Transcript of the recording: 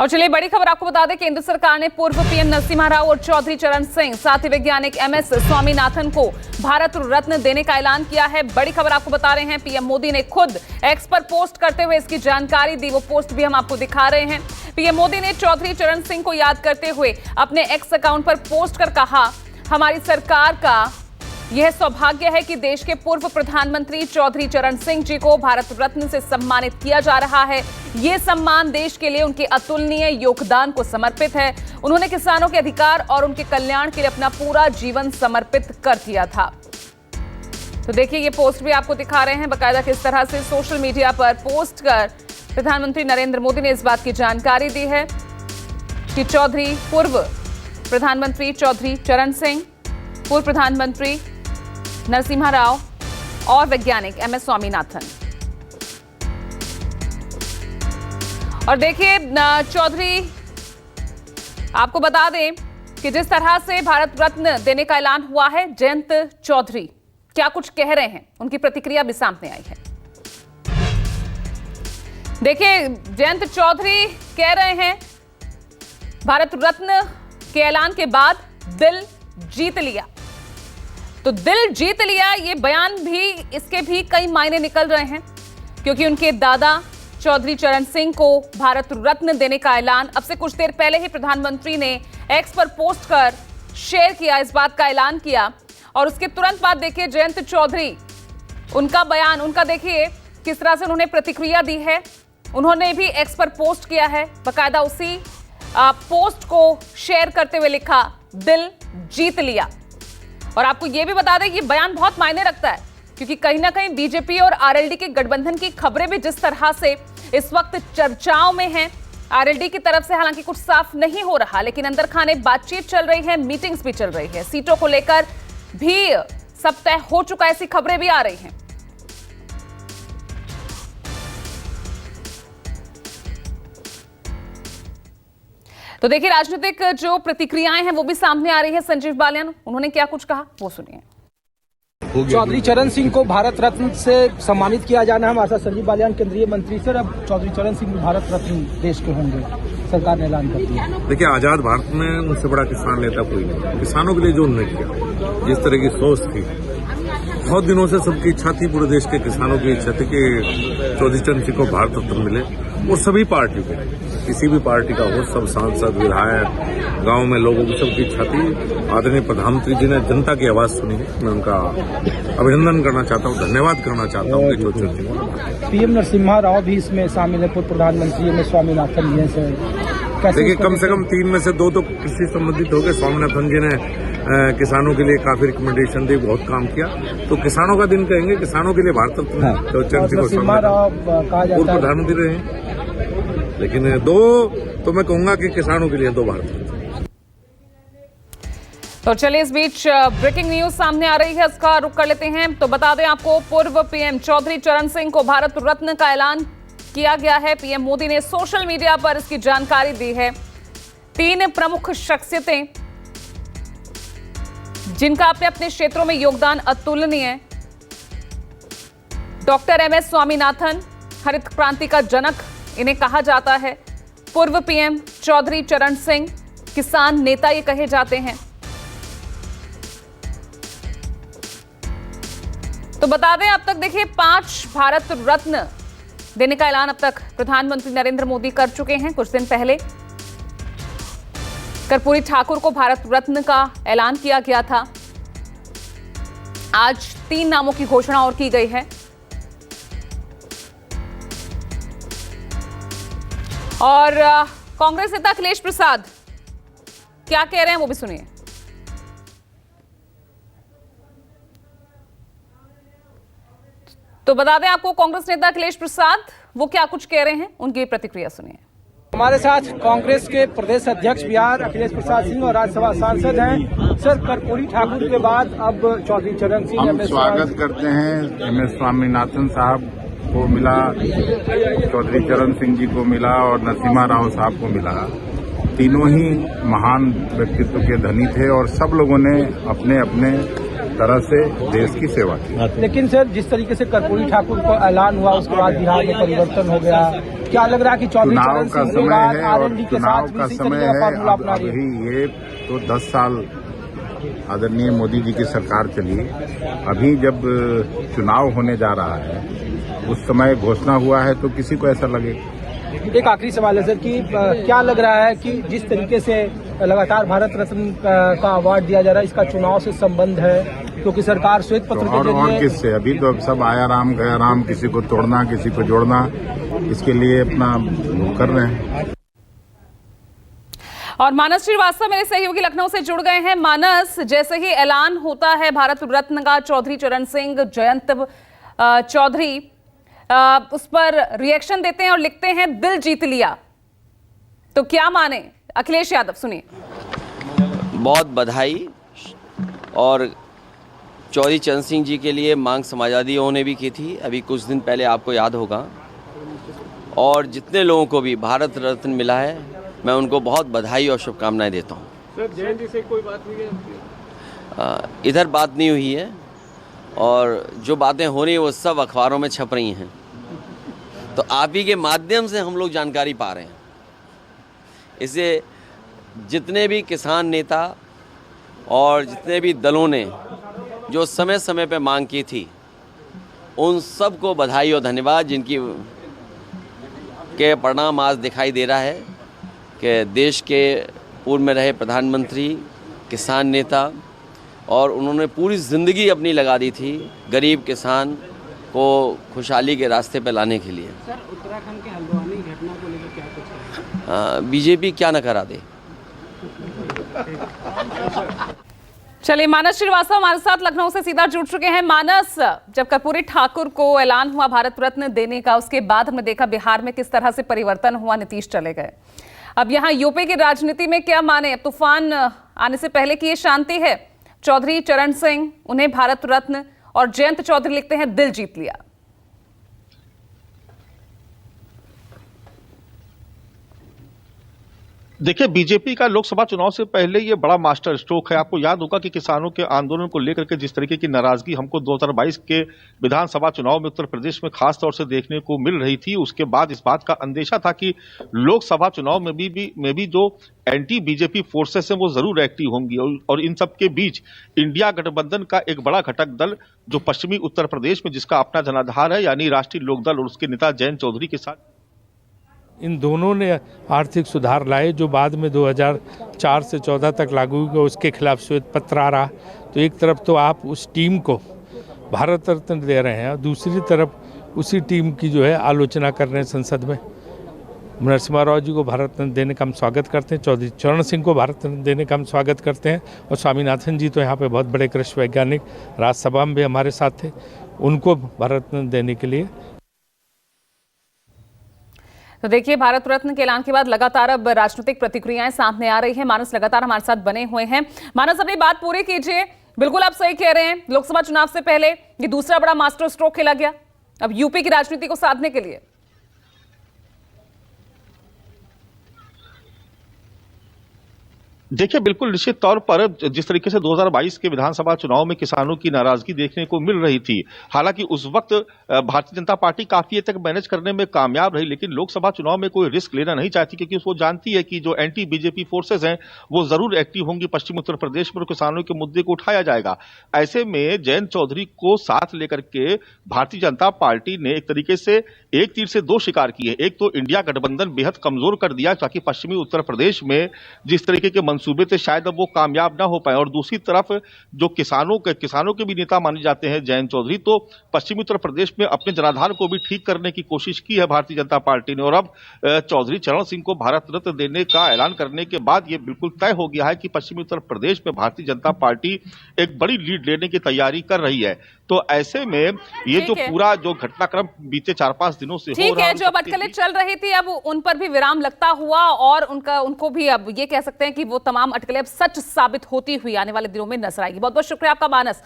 और चलिए बड़ी खबर आपको बता दें, केंद्र सरकार ने पूर्व पीएम नरसिम्हा राव और चौधरी चरण सिंह साथ ही वैज्ञानिक MS स्वामीनाथन को भारत रत्न देने का ऐलान किया है। बड़ी खबर आपको बता रहे हैं, पीएम मोदी ने खुद एक्स पर पोस्ट करते हुए इसकी जानकारी दी। वो पोस्ट भी हम आपको दिखा रहे हैं। पीएम मोदी ने चौधरी चरण सिंह को याद करते हुए अपने एक्स अकाउंट पर पोस्ट कर कहा, हमारी सरकार का यह सौभाग्य है कि देश के पूर्व प्रधानमंत्री चौधरी चरण सिंह जी को भारत रत्न से सम्मानित किया जा रहा है। यह सम्मान देश के लिए उनके अतुलनीय योगदान को समर्पित है। उन्होंने किसानों के अधिकार और उनके कल्याण के लिए अपना पूरा जीवन समर्पित कर दिया था। तो देखिए, ये पोस्ट भी आपको दिखा रहे हैं बकायदा किस तरह से सोशल मीडिया पर पोस्ट कर प्रधानमंत्री नरेंद्र मोदी ने इस बात की जानकारी दी है कि पूर्व प्रधानमंत्री चौधरी चरण सिंह, पूर्व प्रधानमंत्री नरसिम्हा राव और वैज्ञानिक MS स्वामीनाथन। और देखिए चौधरी, आपको बता दें कि जिस तरह से भारत रत्न देने का ऐलान हुआ है, जयंत चौधरी क्या कुछ कह रहे हैं, उनकी प्रतिक्रिया भी सामने आई है। देखिए, जयंत चौधरी कह रहे हैं, भारत रत्न के ऐलान के बाद दिल जीत लिया। तो दिल जीत लिया, ये बयान भी, इसके भी कई मायने निकल रहे हैं, क्योंकि उनके दादा चौधरी चरण सिंह को भारत रत्न देने का ऐलान अब से कुछ देर पहले ही प्रधानमंत्री ने एक्स पर पोस्ट कर शेयर किया, इस बात का ऐलान किया। और उसके तुरंत बाद देखिए जयंत चौधरी, उनका बयान, उनका देखिए किस तरह से उन्होंने प्रतिक्रिया दी है। उन्होंने भी एक्स पर पोस्ट किया है, बाकायदा उसी पोस्ट को शेयर करते हुए लिखा, दिल जीत लिया। और आपको यह भी बता दें, ये बयान बहुत मायने रखता है, क्योंकि कहीं ना कहीं बीजेपी और आरएलडी के गठबंधन की खबरें भी जिस तरह से इस वक्त चर्चाओं में हैं, आरएलडी की तरफ से हालांकि कुछ साफ नहीं हो रहा, लेकिन अंदर खाने बातचीत चल रही है, मीटिंग्स भी चल रही है, सीटों को लेकर भी सब तय हो चुका, ऐसी खबरें भी आ रही हैं। तो देखिए, राजनीतिक जो प्रतिक्रियाएं हैं वो भी सामने आ रही है। संजीव बालियान, उन्होंने क्या कुछ कहा, वो सुनिए। चौधरी चरण सिंह को भारत रत्न से सम्मानित किया जाना, हमारे साथ संजीव बालियान, केंद्रीय मंत्री। सर, अब चौधरी चरण सिंह भारत रत्न देश के होंगे, सरकार ने ऐलान कर दिया। देखिए, आजाद भारत में उनसे बड़ा किसान नेता कोई नहीं। किसानों के लिए जो उन्होंने किया, जिस तरह की सोच थी, बहुत दिनों से सबकी इच्छा थी, पूरे देश के किसानों की इच्छा थी कि चौधरी चरण सिंह को भारत रत्न मिले। और सभी पार्टियों को, किसी भी पार्टी का हो, सब सांसद, विधायक, गांव में लोगों की सबकी इच्छा थी। आदरणीय प्रधानमंत्री जी ने जनता की आवाज सुनी है, मैं उनका अभिनंदन करना चाहता हूँ, धन्यवाद करना चाहता हूँ कि चौधरी सिंह। पीएम नरसिम्हा राव भी इसमें शामिल है, पूर्व प्रधानमंत्री MS स्वामीनाथन जी हैं। देखिए, कम से कम 3 में से 2 तो कृषि संबंधित हो गए। स्वामीनाथन जी ने किसानों के लिए काफी रिकमेंडेशन दी, बहुत काम किया। तो किसानों का दिन कहेंगे, किसानों के लिए भारत रत्न पूर्व प्रधानमंत्री रहे, लेकिन 2 तो मैं कहूंगा कि किसानों के लिए 2 भारत रत्न। तो चलिए, इस बीच ब्रेकिंग न्यूज सामने आ रही है, इसका रुख कर लेते हैं। तो बता दें आपको, पूर्व पीएम चौधरी चरण सिंह को भारत रत्न का ऐलान किया गया है। पीएम मोदी ने सोशल मीडिया पर इसकी जानकारी दी है। 3 प्रमुख शख्सियतें जिनका अपने अपने क्षेत्रों में योगदान अतुलनीय है। डॉक्टर MS स्वामीनाथन, हरित क्रांति का जनक इन्हें कहा जाता है। पूर्व पीएम चौधरी चरण सिंह, किसान नेता ये कहे जाते हैं। तो बता दें, अब तक देखिए 5 भारत रत्न देने का ऐलान अब तक प्रधानमंत्री नरेंद्र मोदी कर चुके हैं। कुछ दिन पहले कर्पूरी ठाकुर को भारत रत्न का ऐलान किया गया था। आज 3 नामों की घोषणा और की गई है। और कांग्रेस नेता अखिलेश प्रसाद क्या कह रहे हैं, वो भी सुनिए। तो बता दें आपको, कांग्रेस नेता अखिलेश प्रसाद वो क्या कुछ कह रहे हैं, उनकी प्रतिक्रिया सुनिए। हमारे साथ कांग्रेस के प्रदेश अध्यक्ष बिहार अखिलेश प्रसाद सिंह और राज्यसभा सांसद हैं। सर, कर्पूरी ठाकुर के बाद अब चौधरी चरण सिंह, हम स्वागत करते हैं। MS स्वामीनाथन साहब को मिला, चौधरी चरण सिंह जी को मिला और नरसिम्हा राव साहब को मिला। तीनों ही महान व्यक्तित्व के धनी थे और सब लोगों ने अपने अपने तरह से देश की सेवा की। लेकिन सर, जिस तरीके से कर्पूरी ठाकुर को ऐलान हुआ उसके बाद बिहार में परिवर्तन हो गया, क्या लग रहा है कि चौधरी चुनाव का समय है और RND के चुनाव साथ का इसी समय तरीके का है। फार्मूला अब अपना रही है? अभी ये तो 10 साल आदरणीय मोदी जी की सरकार चली। अभी जब चुनाव होने जा रहा है उस समय घोषणा हुआ है तो किसी को ऐसा लगे। एक आखिरी सवाल है सर कि क्या लग रहा है कि जिस तरीके से लगातार भारत रत्न का अवार्ड दिया जा रहा है, इसका चुनाव से संबंध है? क्योंकि सरकार श्वेत पत्र के और जरिए किससे? अभी तो सब आया राम गया राम, किसी को तोड़ना किसी को जोड़ना, इसके लिए अपना कर रहे हैं। और मानस श्रीवास्तव मेरे सहयोगी लखनऊ से जुड़ गए हैं। मानस, जैसे ही ऐलान होता है भारत रत्न का चौधरी चरण सिंह जयंत चौधरी उस पर रिएक्शन देते हैं और लिखते हैं दिल जीत लिया, तो क्या माने? अखिलेश यादव, सुनिए। बहुत बधाई। और चौधरी चरण सिंह जी के लिए मांग समाजवादियों ने भी की थी अभी कुछ दिन पहले, आपको याद होगा। और जितने लोगों को भी भारत रत्न मिला है मैं उनको बहुत बधाई और शुभकामनाएं देता हूं। सर, जैन जी से कोई बात हुई है? इधर बात नहीं हुई है और जो बातें हो रही हैं वो सब अखबारों में छप रही हैं, तो आप ही के माध्यम से हम लोग जानकारी पा रहे हैं। इससे जितने भी किसान नेता और जितने भी दलों ने जो समय समय पे मांग की थी उन सब को बधाई और धन्यवाद, जिनकी के परिणाम आज दिखाई दे रहा है कि देश के पूर्व में रहे प्रधानमंत्री, किसान नेता, और उन्होंने पूरी ज़िंदगी अपनी लगा दी थी गरीब किसान को खुशहाली के रास्ते पर लाने के लिए। सर, उत्तराखंड के हल्द्वानी घटना को लेकर क्या कुछ है? बीजेपी क्या न करा दे। चलिए, मानस श्रीवास्तव हमारे साथ लखनऊ से सीधा जुड़ चुके हैं। मानस, जब कर्पूरी ठाकुर को ऐलान हुआ भारत रत्न देने का, उसके बाद हमने देखा बिहार में किस तरह से परिवर्तन हुआ, नीतीश चले गए। अब यहाँ यूपी की राजनीति में क्या माने? अब तूफान आने से पहले की ये शांति है। चौधरी चरण सिंह, उन्हें भारत रत्न, और जयंत चौधरी लिखते हैं दिल जीत लिया। देखिए, बीजेपी का लोकसभा चुनाव से पहले ये बड़ा मास्टर स्ट्रोक है। आपको याद होगा कि किसानों के आंदोलन को लेकर के जिस तरीके की नाराजगी हमको 2022 के विधानसभा चुनाव में उत्तर प्रदेश में खास तौर से देखने को मिल रही थी, उसके बाद इस बात का अंदेशा था कि लोकसभा चुनाव में भी जो एंटी बीजेपी फोर्सेस हैं वो जरूर एक्टिव होंगी। और इन सब के बीच इंडिया गठबंधन का एक बड़ा घटक दल जो पश्चिमी उत्तर प्रदेश में जिसका अपना जनाधार है, यानी राष्ट्रीय लोकदल, और उसके नेता जयंत चौधरी के साथ इन दोनों ने आर्थिक सुधार लाए जो बाद में 2004 से 14 तक लागू हुए, उसके खिलाफ श्वेत पत्र आ रहा। तो एक तरफ तो आप उस टीम को भारत रत्न दे रहे हैं और दूसरी तरफ उसी टीम की जो है आलोचना कर रहे हैं संसद में। नरसिम्हा राव जी को भारत रत्न देने का हम स्वागत करते हैं, चौधरी चरण सिंह को भारत रत्न देने का हम स्वागत करते हैं, और स्वामीनाथन जी तो यहाँ पे बहुत बड़े कृषि वैज्ञानिक राज्यसभा में भी हमारे साथ थे, उनको भारत रत्न देने के लिए। तो देखिए, भारत रत्न के ऐलान के बाद लगातार अब राजनीतिक प्रतिक्रियाएं सामने आ रही हैं। मानस लगातार हमारे साथ बने हुए हैं। मानस, अपनी बात पूरी कीजिए। बिल्कुल आप सही कह रहे हैं, लोकसभा चुनाव से पहले ये दूसरा बड़ा मास्टर स्ट्रोक खेला गया अब यूपी की राजनीति को साधने के लिए। देखिए, बिल्कुल निश्चित तौर पर जिस तरीके से 2022 के विधानसभा चुनाव में किसानों की नाराजगी देखने को मिल रही थी, हालांकि उस वक्त भारतीय जनता पार्टी काफी हद तक मैनेज करने में कामयाब रही, लेकिन लोकसभा चुनाव में कोई रिस्क लेना नहीं चाहती क्योंकि वो जानती है कि जो एंटी बीजेपी फोर्सेज हैं वो जरूर एक्टिव होंगी पश्चिम उत्तर प्रदेश में और किसानों के मुद्दे को उठाया जाएगा। ऐसे में जयंत चौधरी को साथ लेकर के भारतीय जनता पार्टी ने एक तरीके से एक तीर से दो शिकार किए। एक तो इंडिया गठबंधन बेहद कमजोर कर दिया ताकि पश्चिमी उत्तर प्रदेश में जिस तरीके के मंसूबे थे शायद अब वो कामयाब ना हो पाए, और दूसरी तरफ जो किसानों के भी नेता माने जाते हैं जयंत चौधरी, तो पश्चिमी उत्तर प्रदेश में अपने जनाधार को भी ठीक करने की कोशिश की है भारतीय जनता पार्टी ने। और अब चौधरी चरण सिंह को भारत रत्न देने का ऐलान करने के बाद ये बिल्कुल तय हो गया है कि पश्चिमी उत्तर प्रदेश में भारतीय जनता पार्टी एक बड़ी लीड लेने की तैयारी कर रही है। तो ऐसे में ये जो पूरा जो घटनाक्रम बीते 4-5 दिनों से हो रहा है, जो अटकलें चल रही थी अब उन पर भी विराम लगता हुआ, और उनको भी अब ये कह सकते हैं कि वो तमाम अटकलें अब सच साबित होती हुई आने वाले दिनों में नजर आएगी। बहुत बहुत शुक्रिया आपका मानस।